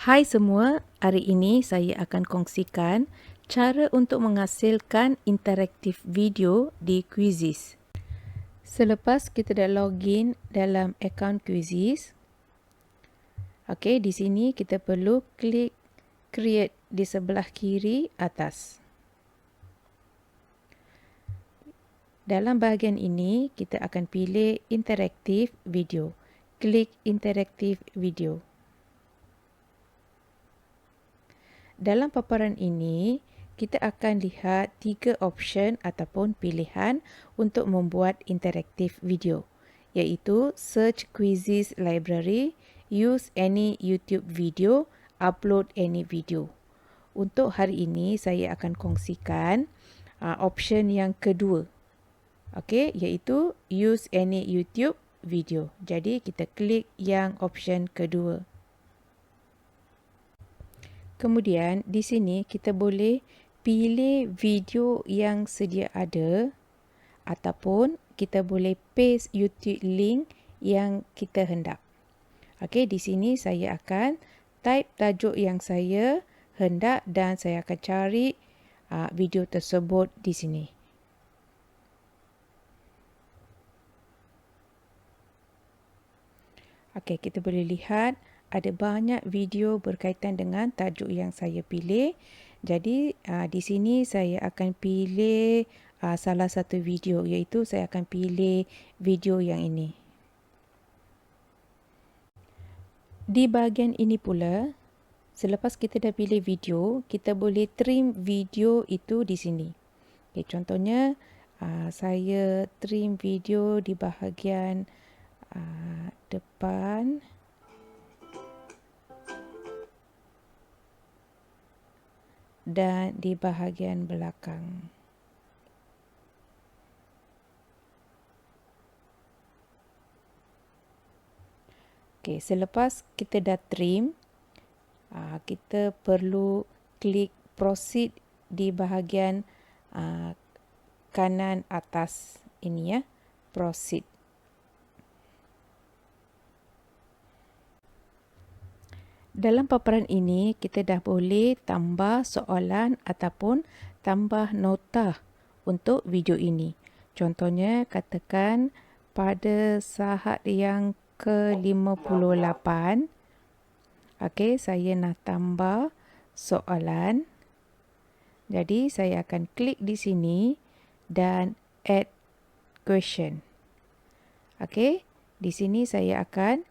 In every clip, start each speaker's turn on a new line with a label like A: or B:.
A: Hai semua, hari ini saya akan kongsikan cara untuk menghasilkan interaktif video di Quizizz. Selepas kita dah login dalam akaun Quizizz, di sini kita perlu klik create di sebelah kiri atas. Dalam bahagian ini, kita akan pilih interaktif video. Klik interaktif video. Dalam paparan ini, kita akan lihat 3 option ataupun pilihan untuk membuat interaktif video, iaitu Search Quizizz Library, Use Any YouTube Video, Upload Any Video. Untuk hari ini, saya akan kongsikan option yang kedua, iaitu Use Any YouTube Video. Jadi, kita klik yang option kedua. Kemudian di sini kita boleh pilih video yang sedia ada ataupun kita boleh paste YouTube link yang kita hendak. Di sini saya akan type tajuk yang saya hendak dan saya akan cari video tersebut di sini. Kita boleh lihat ada banyak video berkaitan dengan tajuk yang saya pilih. Jadi di sini saya akan pilih salah satu video, iaitu saya akan pilih video yang ini. Di bahagian ini pula, selepas kita dah pilih video, kita boleh trim video itu di sini. Contohnya saya trim video di bahagian depan. Dan di bahagian belakang. Selepas kita dah trim, kita perlu klik proceed di bahagian kanan atas ini ya, proceed. Dalam paparan ini, kita dah boleh tambah soalan ataupun tambah nota untuk video ini. Contohnya, katakan pada saat yang ke-58, saya nak tambah soalan. Jadi, saya akan klik di sini dan add question. Di sini saya akan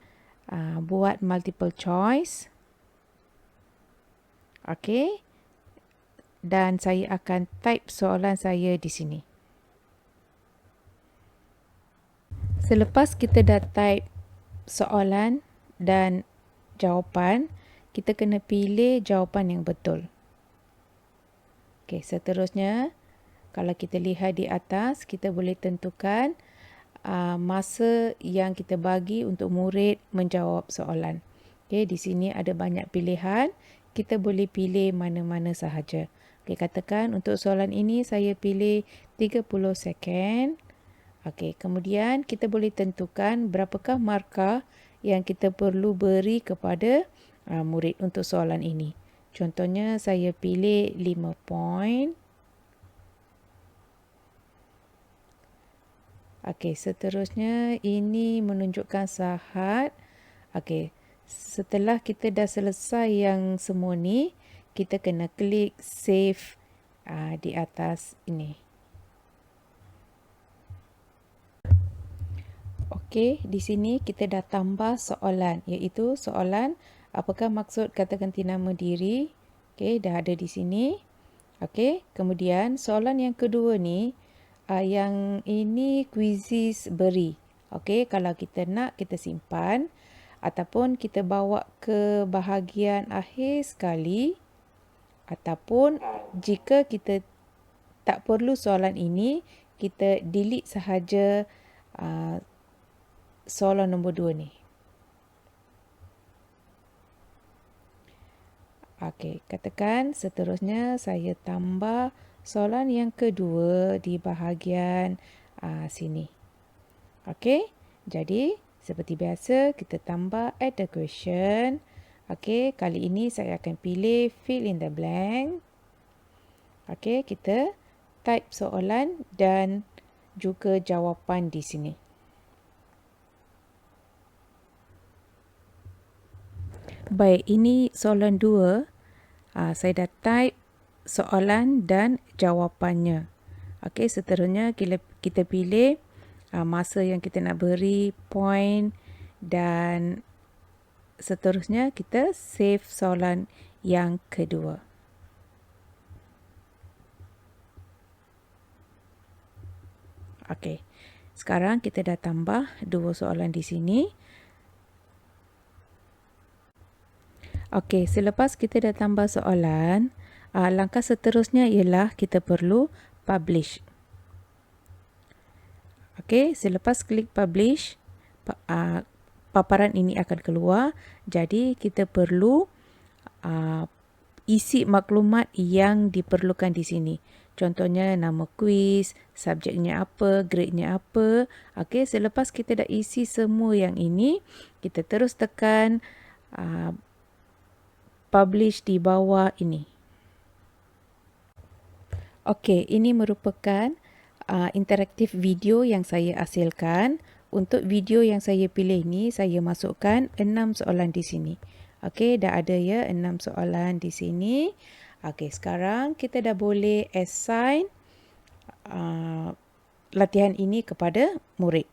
A: buat multiple choice. Dan saya akan type soalan saya di sini. Selepas kita dah type soalan dan jawapan, kita kena pilih jawapan yang betul. Seterusnya, kalau kita lihat di atas, kita boleh tentukan masa yang kita bagi untuk murid menjawab soalan. Di sini ada banyak pilihan. Kita boleh pilih mana-mana sahaja. Katakan untuk soalan ini saya pilih 30 second. Kemudian kita boleh tentukan berapakah markah yang kita perlu beri kepada murid untuk soalan ini. Contohnya saya pilih 5 point. Seterusnya ini menunjukkan sahat. Setelah kita dah selesai yang semua ni, kita kena klik save di atas ini. Di sini kita dah tambah soalan, iaitu soalan apakah maksud kata ganti nama diri. Dah ada di sini. Kemudian soalan yang kedua ni, yang ini Quizizz beri. Kalau kita nak, kita simpan. Ataupun kita bawa ke bahagian akhir sekali, ataupun jika kita tak perlu soalan ini, kita delete sahaja soalan nombor 2 ni. Katakan seterusnya saya tambah soalan yang kedua di bahagian sini. Jadi seperti biasa, kita tambah add a question. Okey, kali ini saya akan pilih fill in the blank. Okey, kita type soalan dan juga jawapan di sini. Baik, ini soalan 2. Saya dah type soalan dan jawapannya. Okey, seterusnya kita pilih masa yang kita nak beri, point dan seterusnya kita save soalan yang kedua. Okey, sekarang kita dah tambah 2 soalan di sini. Okey, selepas kita dah tambah soalan, langkah seterusnya ialah kita perlu publish. Okey, selepas klik publish, paparan ini akan keluar. Jadi, kita perlu isi maklumat yang diperlukan di sini. Contohnya nama kuis, subjeknya apa, grade-nya apa. Okey, selepas kita dah isi semua yang ini, kita terus tekan publish di bawah ini. Okey, ini merupakan interaktif video yang saya hasilkan. Untuk video yang saya pilih ni, saya masukkan 6 soalan di sini. Okey, dah ada ya 6 soalan di sini. Okey, sekarang kita dah boleh assign latihan ini kepada murid.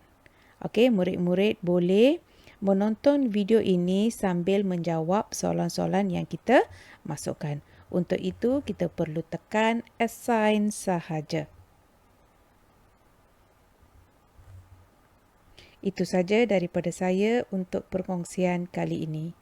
A: Okey, murid-murid boleh menonton video ini sambil menjawab soalan-soalan yang kita masukkan. Untuk itu, kita perlu tekan assign sahaja. Itu saja daripada saya untuk perkongsian kali ini.